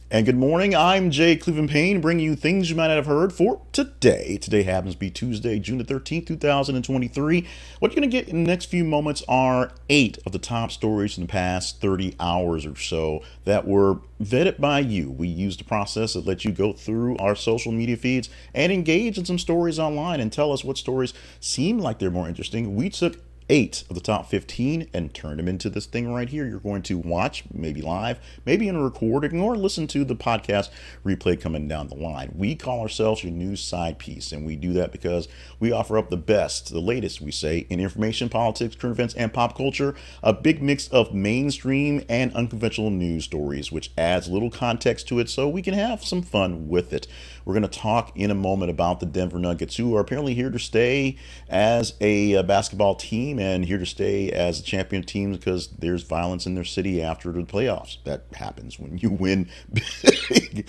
And good morning, I'm Jay Cleveland Payne, bringing you things you might not have heard for today. Today happens to be Tuesday, June the 13th, 2023. What you're going to get in the next few moments are 8 of the top stories in the past 30 hours or so that were vetted by you. We used the process that let you go through our social media feeds and engage in some stories online and tell us what stories seem like they're more interesting. We took 8 of the top 15 and turn them into this thing right here. You're going to watch, maybe live, maybe in a recording, or listen to the podcast replay coming down the line. We call ourselves your news side piece, and we do that because we offer up the best, the latest, we say, in information, politics, current events, and pop culture. A big mix of mainstream and unconventional news stories, which adds a little context to it so we can have some fun with it. We're going to talk in a moment about the Denver Nuggets, who are apparently here to stay as a basketball team and here to stay as a champion team because there's violence in their city after the playoffs. That happens when you win big.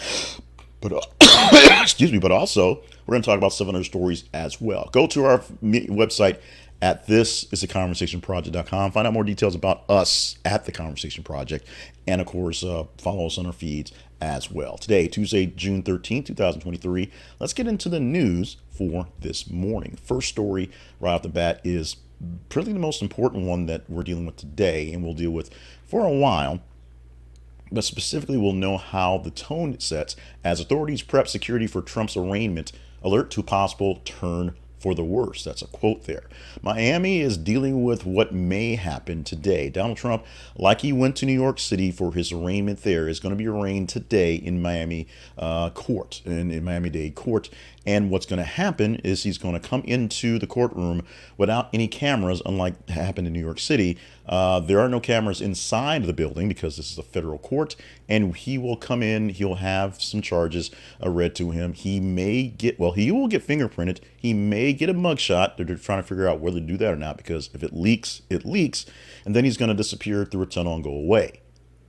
But excuse me, but also we're going to talk about 7 other stories as well. Go to our website at thisisaconversationproject.com. Find out more details about us at The Conversation Project. And of course, follow us on our feeds as well. Today, Tuesday, June 13th, 2023, let's get into the news for this morning. First story right off the bat is probably the most important one that we're dealing with today and we'll deal with for a while. But specifically, we'll know how the tone sets as authorities prep security for Trump's arraignment, alert to possible turn for the worse. That's a quote there. Miami is dealing with what may happen today. Donald Trump, like he went to New York City for his arraignment there, is going to be arraigned today in Miami court, in Miami-Dade court. And what's going to happen is he's going to come into the courtroom without any cameras, unlike happened in New York City. There are no cameras inside the building because this is a federal court, and he will come in. He'll have some charges read to him. He may get, well, he will get fingerprinted. He may get a mugshot. They're trying to figure out whether to do that or not, because if it leaks, it leaks, and then he's going to disappear through a tunnel and go away.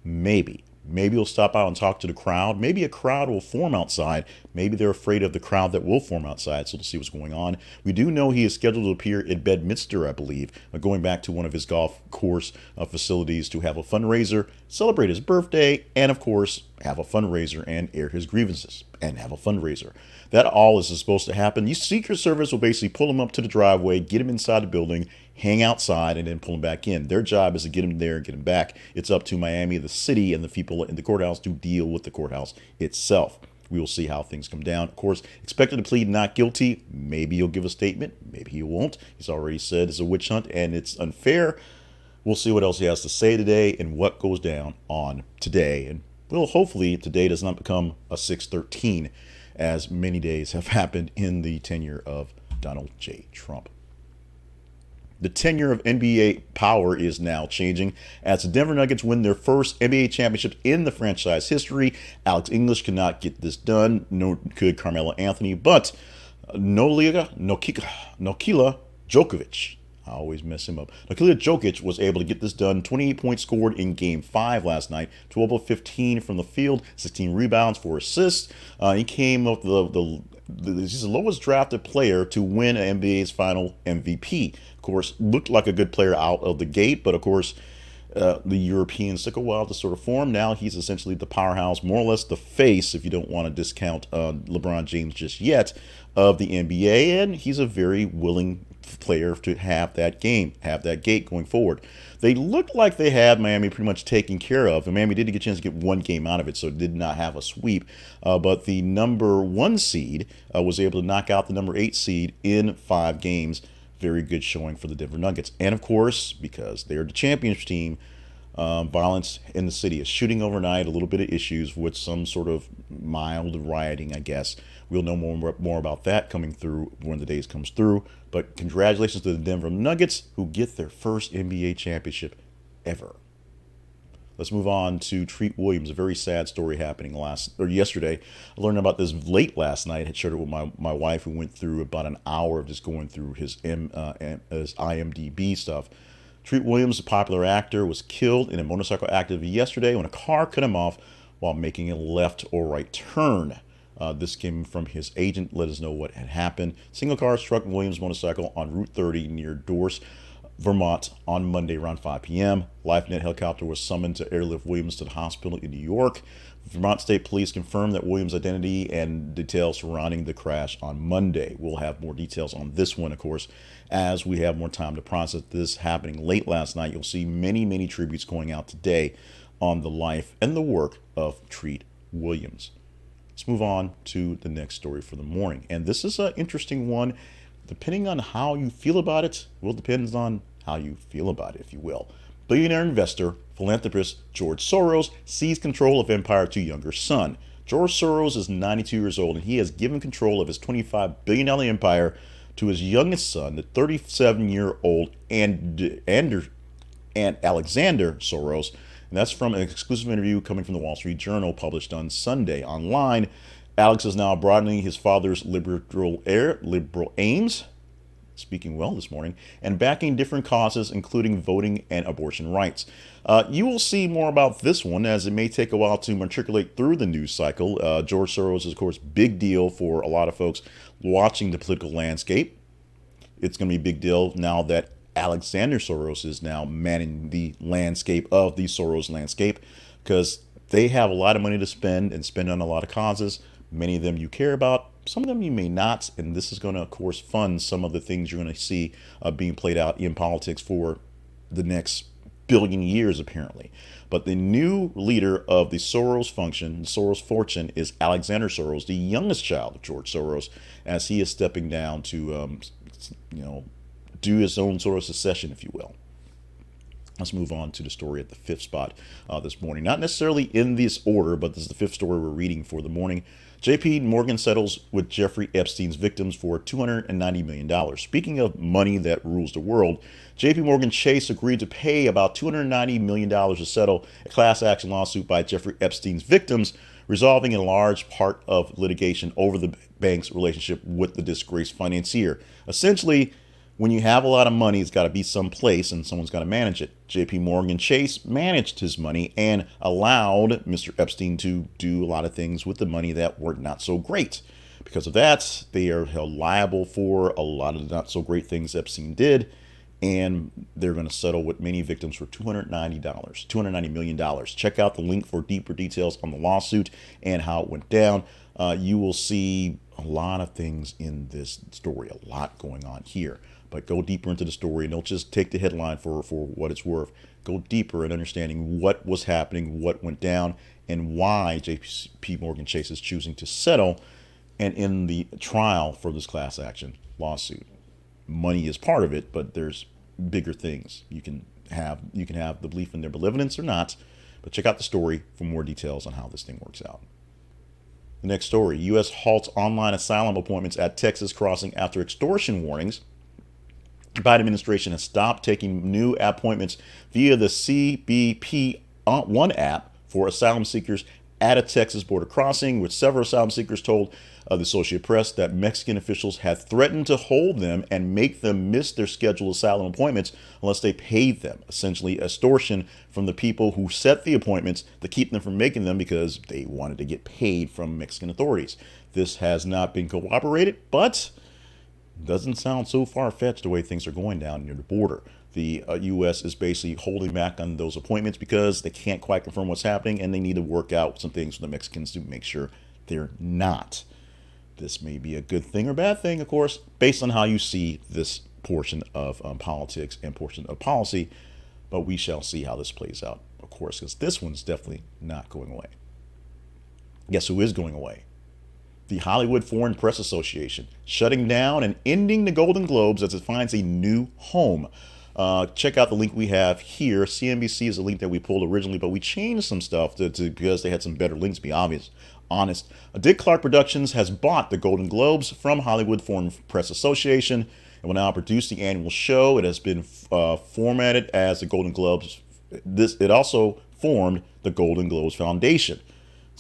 Maybe. Maybe he'll stop out and talk to the crowd. Maybe a crowd will form outside. Maybe they're afraid of the crowd that will form outside, so we'll see what's going on. We do know he is scheduled to appear at Bedminster, I believe, going back to one of his golf course facilities to have a fundraiser, celebrate his birthday, and of course, have a fundraiser and air his grievances and have a fundraiser. That all is supposed to happen. The Secret Service will basically pull him up to the driveway, get him inside the building, hang outside, and then pull him back in. Their job is to get him there and get him back. It's up to Miami, the city, and the people in the courthouse to deal with the courthouse itself. We will see how things come down. Of course, expected to plead not guilty. Maybe he'll give a statement. Maybe he won't. He's already said it's a witch hunt and it's unfair. We'll see what else he has to say today and what goes down on today. And well, hopefully today does not become a 6/13, as many days have happened in the tenure of Donald J. Trump. The tenure of NBA power is now changing as the Denver Nuggets win their first NBA championship in the franchise history. Alex English could not get this done, nor could Carmelo Anthony, but Nikola Jokic, I always mess him up. Nikola Jokic was able to get this done. 28 points scored in Game 5 last night. 12 of 15 from the field. 16 rebounds, 4 assists. He came up he's the lowest drafted player to win an NBA's final MVP. Of course, looked like a good player out of the gate, but of course, the Europeans took a while to sort of form. Now he's essentially the powerhouse, more or less the face, if you don't want to discount LeBron James just yet, of the NBA, and he's a very willing player to have that gate going forward. They looked like they had Miami pretty much taken care of, and Miami did get a chance to get one game out of it, so it did not have a sweep. But the number 1 seed was able to knock out the number 8 seed in 5 games. Very good showing for the Denver Nuggets. And of course, because they're the champions team, violence in the city is shooting overnight, a little bit of issues with some sort of mild rioting, I guess. We'll know more about that coming through when the days comes through. But congratulations to the Denver Nuggets, who get their first NBA championship ever. Let's move on to Treat Williams, a very sad story happening yesterday. I learned about this late last night. I had shared it with my wife, who went through about an hour of just going through his IMDb stuff. Treat Williams, a popular actor, was killed in a motorcycle accident yesterday when a car cut him off while making a left or right turn. This came from his agent, let us know what had happened. Single car struck Williams' motorcycle on Route 30 near Dorse, Vermont on Monday around 5 p.m. LifeNet helicopter was summoned to airlift Williams to the hospital in New York. Vermont State Police confirmed that Williams' identity and details surrounding the crash on Monday. We'll have more details on this one, of course, as we have more time to process this happening late last night. You'll see many, many tributes going out today on the life and the work of Treat Williams. Let's move on to the next story for the morning. And this is an interesting one. Depending on how you feel about it, will depends on how you feel about it, if you will. Billionaire investor, philanthropist George Soros seized control of empire to younger son. George Soros is 92 years old, and he has given control of his $25 billion empire to his youngest son, the 37-year-old Alexander Soros. And that's from an exclusive interview coming from the Wall Street Journal, published on Sunday online. Alex is now broadening his father's liberal aims, speaking well this morning, and backing different causes, including voting and abortion rights. You will see more about this one, as it may take a while to matriculate through the news cycle. George Soros is, of course, big deal for a lot of folks watching the political landscape. It's going to be a big deal now that Alexander Soros is now manning the landscape of the Soros landscape, because they have a lot of money to spend and spend on a lot of causes. Many of them you care about, some of them you may not, and this is going to, of course, fund some of the things you're going to see being played out in politics for the next billion years, apparently. But the new leader of the Soros function, Soros fortune, is Alexander Soros, the youngest child of George Soros, as he is stepping down to, do his own sort of succession, if you will. Let's move on to the story at the fifth spot this morning. Not necessarily in this order, but this is the fifth story we're reading for the morning. JPMorgan settles with Jeffrey Epstein's victims for $290 million. Speaking of money that rules the world, JPMorgan Chase agreed to pay about $290 million to settle a class action lawsuit by Jeffrey Epstein's victims, resolving a large part of litigation over the bank's relationship with the disgraced financier. Essentially, when you have a lot of money, it's got to be someplace and someone's got to manage it. JPMorgan Chase managed his money and allowed Mr. Epstein to do a lot of things with the money that were not so great. Because of that, they are held liable for a lot of the not so great things Epstein did, and they're going to settle with many victims for $290 million. Check out the link for deeper details on the lawsuit and how it went down. You will see a lot of things in this story, a lot going on here. But go deeper into the story, and don't just take the headline for what it's worth. Go deeper in understanding what was happening, what went down, and why JPMorgan Chase is choosing to settle and in the trial for this class action lawsuit. Money is part of it, but there's bigger things. You can have the belief in their benevolence or not, but check out the story for more details on how this thing works out. The next story, U.S. halts online asylum appointments at Texas crossing after extortion warnings. The Biden administration has stopped taking new appointments via the CBP-1 app for asylum seekers at a Texas border crossing, with several asylum seekers told the Associated Press that Mexican officials had threatened to hold them and make them miss their scheduled asylum appointments unless they paid them. Essentially, extortion from the people who set the appointments to keep them from making them because they wanted to get paid from Mexican authorities. This has not been corroborated, but doesn't sound so far-fetched the way things are going down near the border. The U.S. is basically holding back on those appointments because they can't quite confirm what's happening, and they need to work out some things with the Mexicans to make sure they're not. This may be a good thing or bad thing, of course, based on how you see this portion of politics and portion of policy, but we shall see how this plays out, of course, because this one's definitely not going away. Guess who is going away? The Hollywood Foreign Press Association, shutting down and ending the Golden Globes as it finds a new home. Check out the link we have here. CNBC is a link that we pulled originally, but we changed some stuff because they had some better links, to be honest. Dick Clark Productions has bought the Golden Globes from Hollywood Foreign Press Association and will now produce the annual show. It has been formatted as the Golden Globes. It also formed the Golden Globes Foundation.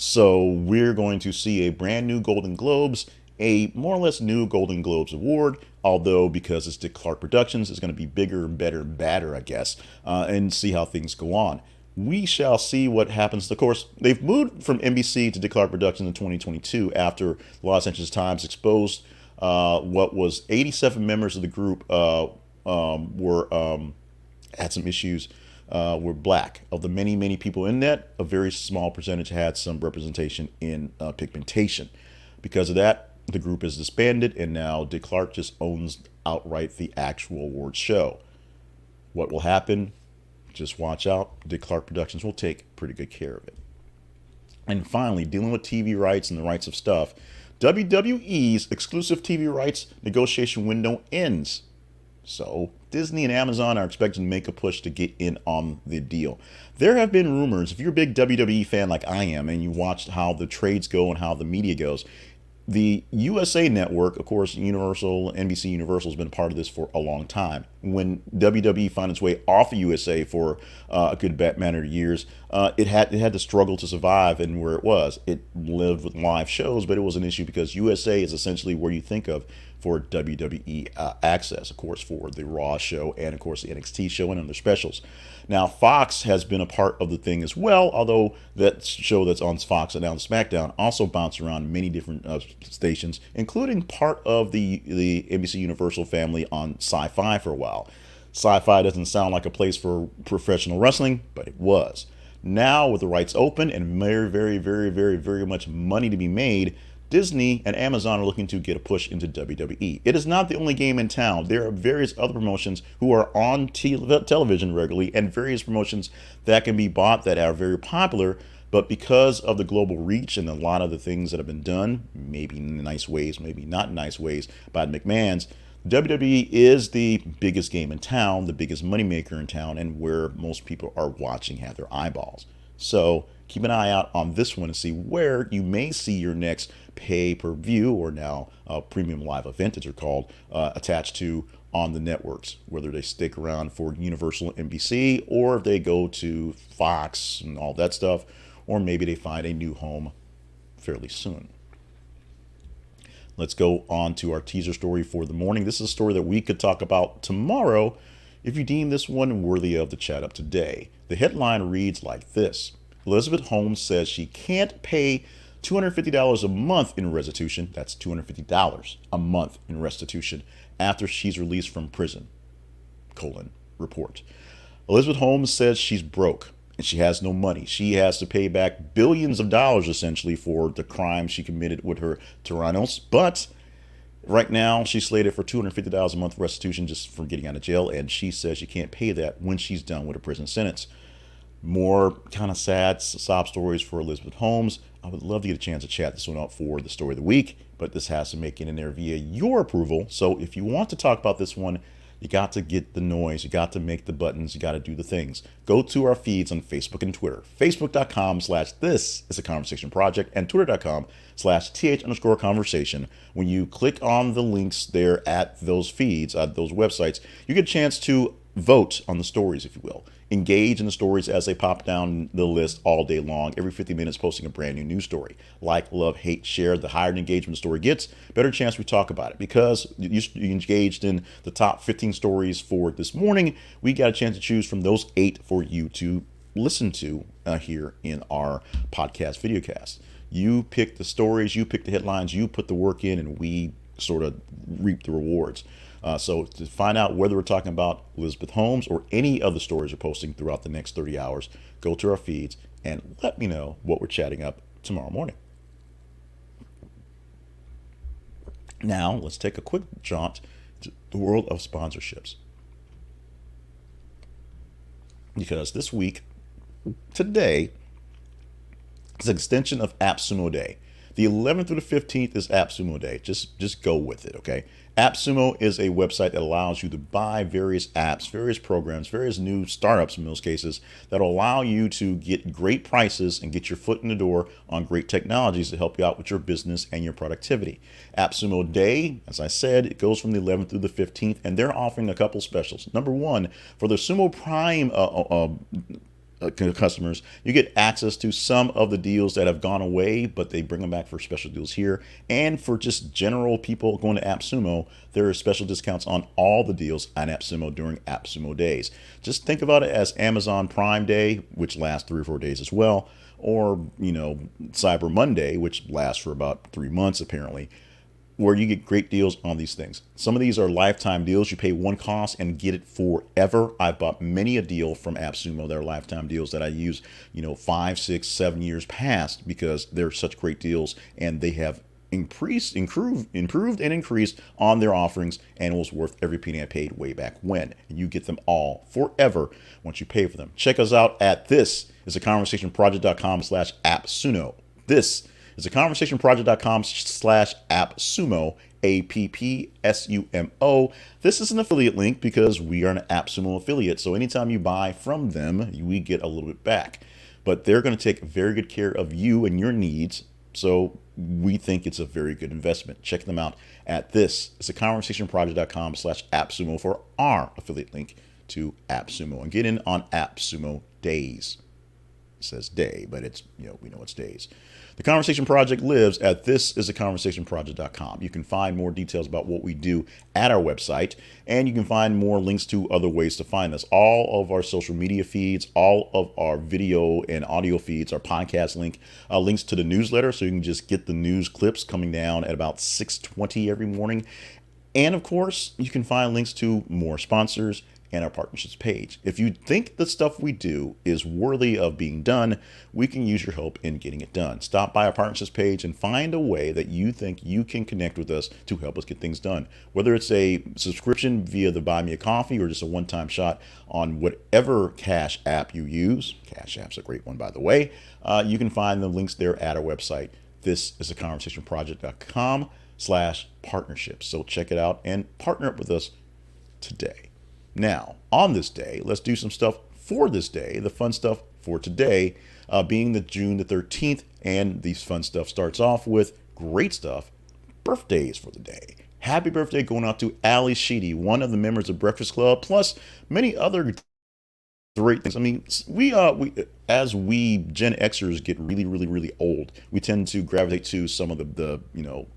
So we're going to see a brand new Golden Globes, a more or less new Golden Globes award, although because it's Dick Clark Productions, it's going to be bigger and better and badder, I guess, and see how things go on. We shall see what happens. Of course, they've moved from NBC to Dick Clark Productions in 2022 after the Los Angeles Times exposed what was 87 members of the group had some issues were black. Of the many, many people in that, a very small percentage had some representation in pigmentation. Because of that, the group is disbanded, and now Dick Clark just owns outright the actual awards show. What will happen? Just watch out. Dick Clark Productions will take pretty good care of it. And finally, dealing with TV rights and the rights of stuff, WWE's exclusive TV rights negotiation window ends. So Disney and Amazon are expected to make a push to get in on the deal. There have been rumors, if you're a big WWE fan like I am, and you watched how the trades go and how the media goes, the USA Network, of course, Universal, NBC Universal has been part of this for a long time. When WWE found its way off of USA for a good matter of years, it had to struggle to survive and where it was. It lived with live shows, but it was an issue because USA is essentially where you think of for WWE access, of course, for the Raw show and, of course, the NXT show and other specials. Now, Fox has been a part of the thing as well, although that show that's on Fox and now SmackDown also bounced around many different stations, including part of the NBC Universal family on Sci-Fi for a while. Sci-Fi doesn't sound like a place for professional wrestling, but it was. Now, with the rights open and very, very, very, very, very much money to be made, Disney and Amazon are looking to get a push into WWE. It is not the only game in town. There are various other promotions who are on television regularly and various promotions that can be bought that are very popular, but because of the global reach and a lot of the things that have been done, maybe in nice ways, maybe not in nice ways, by the McMahons, WWE is the biggest game in town, the biggest moneymaker in town, and where most people are watching have their eyeballs. So keep an eye out on this one and see where you may see your next pay-per-view, or now premium live event, as they're called, attached to on the networks, whether they stick around for Universal and NBC, or if they go to Fox and all that stuff, or maybe they find a new home fairly soon. Let's go on to our teaser story for the morning. This is a story that we could talk about tomorrow if you deem this one worthy of the chat up today. The headline reads like this: Elizabeth Holmes says she can't pay $250 a month in restitution. That's $250 a month in restitution after she's released from prison. Report. Elizabeth Holmes says she's broke and she has no money. She has to pay back billions of dollars essentially for the crime she committed with her Tyrannos. But right now she's slated for $250 a month restitution just for getting out of jail, and she says she can't pay that when she's done with a prison sentence. More kind of sad sob stories for Elizabeth Holmes. I would love to get a chance to chat this one up for the story of the week, but this has to make it in there via your approval. So if you want to talk about this one, you got to get the noise, you got to make the buttons, you got to do the things. Go to our feeds on Facebook and Twitter. Facebook.com/this is a conversation project and Twitter.com/th_conversation. When you click on the links there at those feeds, those websites, you get a chance to vote on the stories, if you will. Engage in the stories as they pop down the list all day long, every 50 minutes posting a brand new news story. Like, love, hate, share. The higher the engagement the story gets, better chance we talk about it. Because you engaged in the top 15 stories for this morning, we got a chance to choose from those 8 for you to listen to here in our podcast videocast. You pick the stories, you pick the headlines, you put the work in, and we sort of reap the rewards. So to find out whether we're talking about Elizabeth Holmes or any of the stories we're posting throughout the next 30 hours, go to our feeds and let me know what we're chatting up tomorrow morning. Now, let's take a quick jaunt to the world of sponsorships. Because this week, today, is an extension of AppSumo Day. The 11th through the 15th is AppSumo Day. Just go with it, okay? AppSumo is a website that allows you to buy various apps, various programs, various new startups in most cases that will allow you to get great prices and get your foot in the door on great technologies to help you out with your business and your productivity. AppSumo Day, as I said, it goes from the 11th through the 15th, and they're offering a couple specials. Number one, for the Sumo Prime customers, you get access to some of the deals that have gone away, but they bring them back for special deals here. And for just general people going to AppSumo, there are special discounts on all the deals on AppSumo during AppSumo days. Just think about it as Amazon Prime Day, which lasts 3 or 4 days as well, or Cyber Monday, which lasts for about 3 months apparently. where you get great deals on these things. Some of these are lifetime deals. You pay one cost and get it forever. I've bought many a deal from AppSumo that are lifetime deals that I use, 5, 6, 7 years past because they're such great deals and they have improved and increased on their offerings, and it was worth every penny I paid way back when. And you get them all forever once you pay for them. Check us out at thisisaconversationproject.com/appsumo. This is aconversationproject.com/appsumo, APPSUMO. This is an affiliate link because we are an AppSumo affiliate. So anytime you buy from them, we get a little bit back. But they're going to take very good care of you and your needs. So we think it's a very good investment. Check them out at thisisaconversationproject.com/appsumo for our affiliate link to AppSumo, and get in on AppSumo days. It says day, but it's, we know it's days. The Conversation Project lives at thisisaconversationproject.com. You can find more details about what we do at our website, and you can find more links to other ways to find us. All of our social media feeds, all of our video and audio feeds, our podcast links to the newsletter, so you can just get the news clips coming down at about 6:20 every morning. And of course, you can find links to more sponsors and our partnerships page. If you think the stuff we do is worthy of being done, we can use your help in getting it done. Stop by our partnerships page and find a way that you think you can connect with us to help us get things done. Whether it's a subscription via the Buy Me a Coffee or just a one-time shot on whatever Cash App you use. Cash App's a great one, by the way. You can find the links there at our website. This is aconversationproject.com/partnerships. So check it out and partner up with us today. Now, on this day, let's do some stuff for this day. The fun stuff for today being the June the 13th, and the fun stuff starts off with great stuff, birthdays for the day. Happy birthday going out to Sheedy, one of the members of Breakfast Club, plus many other great things. I mean, we as we Gen Xers get really old, we tend to gravitate to some of the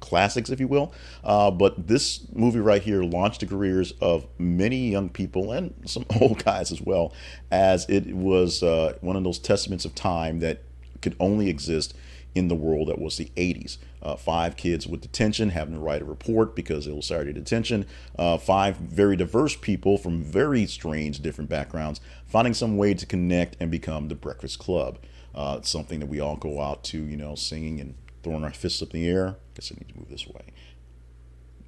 classics, if you will. But this movie right here launched the careers of many young people and some old guys as well, as it was one of those testaments of time that could only exist in the world that was the 80s. 5 kids with detention having to write a report because it was Saturday detention. 5 very diverse people from very strange different backgrounds finding some way to connect and become the Breakfast Club. Something that we all go out to, singing and throwing our fists up in the air. I guess I need to move this way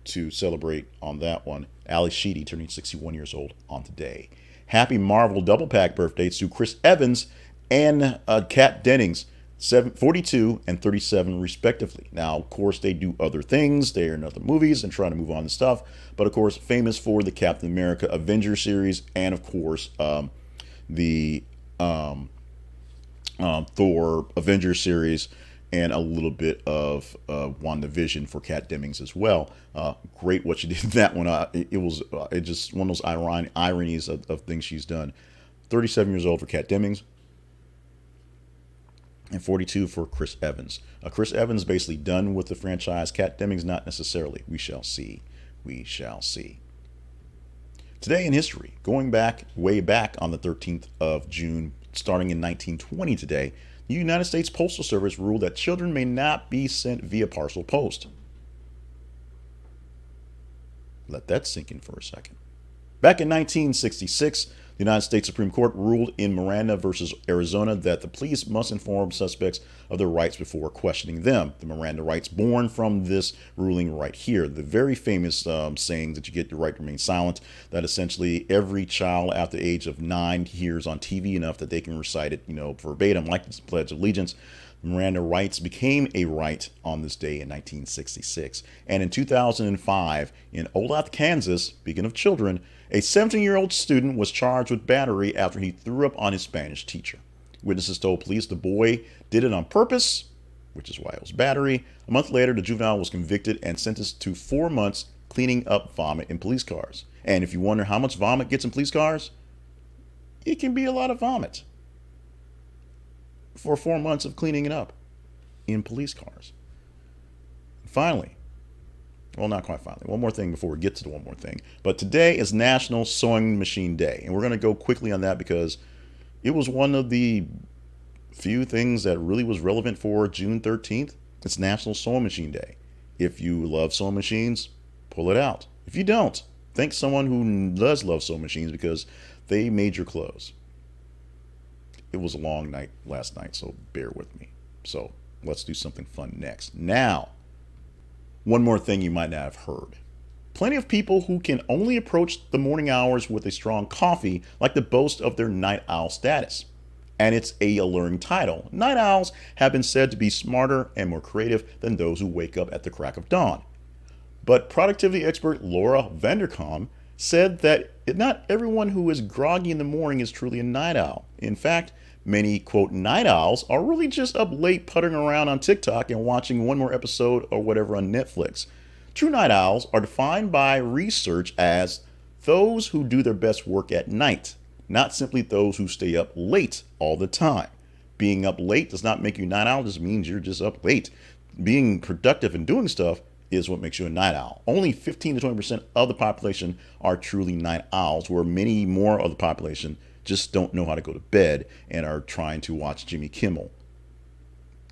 to celebrate on that one. Sheedy turning 61 years old on today. Happy Marvel double pack birthdays to Chris Evans and Kat Dennings, 42 and 37 respectively. Now, of course, they do other things. They're in other movies and trying to move on and stuff. But, of course, famous for the Captain America Avengers series and, of course, the Thor Avengers series, and a little bit of WandaVision for Kat Dennings as well. Great what she did in that one. It was just one of those ironies of things she's done. 37 years old for Kat Dennings, and 42 for Chris Evans. Chris Evans basically done with the franchise. Kat Dennings not necessarily. We shall see. We shall see. Today in history, going back, way back on the 13th of June, starting in 1920 today, the United States Postal Service ruled that children may not be sent via parcel post. Let that sink in for a second. Back in 1966, the United States Supreme Court ruled in Miranda versus Arizona that the police must inform suspects of their rights before questioning them. The Miranda rights born from this ruling right here. The very famous saying that you get the right to remain silent, that essentially every child after the age of 9 hears on TV enough that they can recite it, verbatim, like the Pledge of Allegiance. Miranda rights became a right on this day in 1966. And in 2005, in Olathe, Kansas, speaking of children, a 17-year-old student was charged with battery after he threw up on his Spanish teacher. Witnesses told police the boy did it on purpose, which is why it was battery. A month later, the juvenile was convicted and sentenced to 4 months cleaning up vomit in police cars. And if you wonder how much vomit gets in police cars, it can be a lot of vomit for 4 months of cleaning it up in police cars. Finally, well, not quite finally, one more thing before we get to the one more thing. But today is National Sewing Machine Day. And we're going to go quickly on that because it was one of the few things that really was relevant for June 13th. It's National Sewing Machine Day. If you love sewing machines, pull it out. If you don't, thank someone who does love sewing machines because they made your clothes. It was a long night last night, so bear with me. So let's do something fun next. Now, one more thing you might not have heard. Plenty of people who can only approach the morning hours with a strong coffee like to boast of their night owl status. And it's a alluring title. Night owls have been said to be smarter and more creative than those who wake up at the crack of dawn. But productivity expert Laura Vanderkam said that not everyone who is groggy in the morning is truly a night owl. In fact, many, quote, night owls are really just up late puttering around on TikTok and watching one more episode or whatever on Netflix. True night owls are defined by research as those who do their best work at night, not simply those who stay up late all the time. Being up late does not make you a night owl, just means you're just up late. Being productive and doing stuff is what makes you a night owl. Only 15 to 20% of the population are truly night owls, where many more of the population just don't know how to go to bed and are trying to watch Jimmy Kimmel.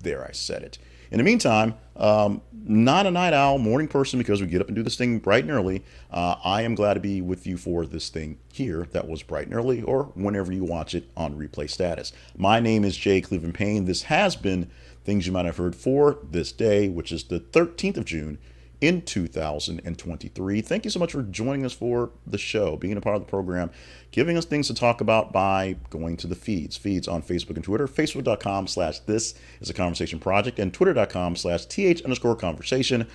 There, I said it. In the meantime, not a night owl, morning person because we get up and do this thing bright and early. I am glad to be with you for this thing here that was bright and early or whenever you watch it on replay status. My name is Jay Cleveland Payne. This has been Things You Might Have Heard for this day, which is the 13th of June in 2023. Thank you so much for joining us for the show, being a part of the program, giving us things to talk about by going to the feeds on Facebook and Twitter, facebook.com/this is a conversation project and twitter.com/th_conversation.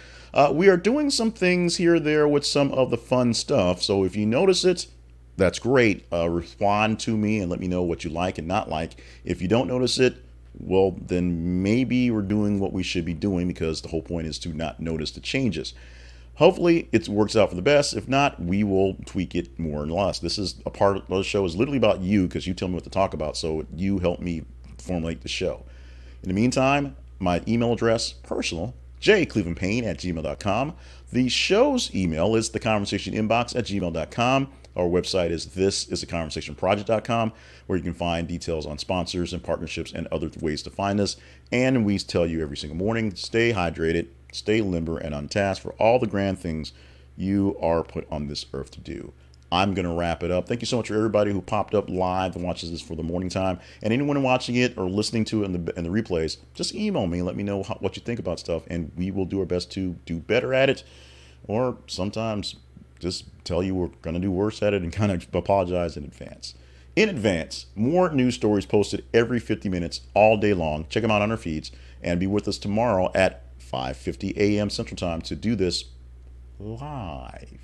We are doing some things here or there with some of the fun stuff. So if you notice it, that's great. Respond to me and let me know what you like and not like. If you don't notice it, well, then maybe we're doing what we should be doing because the whole point is to not notice the changes. Hopefully it works out for the best. If not, we will tweak it more and less. This is a part of the show is literally about you because you tell me what to talk about. So you help me formulate the show. In the meantime, my email address, personal, jclevelandpayne@gmail.com. The show's email is theconversationinbox@gmail.com. Our website is thisisaconversationproject.com, where you can find details on sponsors and partnerships and other ways to find us. And we tell you every single morning, stay hydrated, stay limber and on task for all the grand things you are put on this earth to do. I'm going to wrap it up. Thank you so much for everybody who popped up live and watches this for the morning time. And anyone watching it or listening to it in the replays, just email me and let me know what you think about stuff. And we will do our best to do better at it. Or sometimes just tell you we're going to do worse at it and kind of apologize in advance. In advance, more news stories posted every 50 minutes all day long. Check them out on our feeds and be with us tomorrow at 5:50 a.m. Central Time to do this live.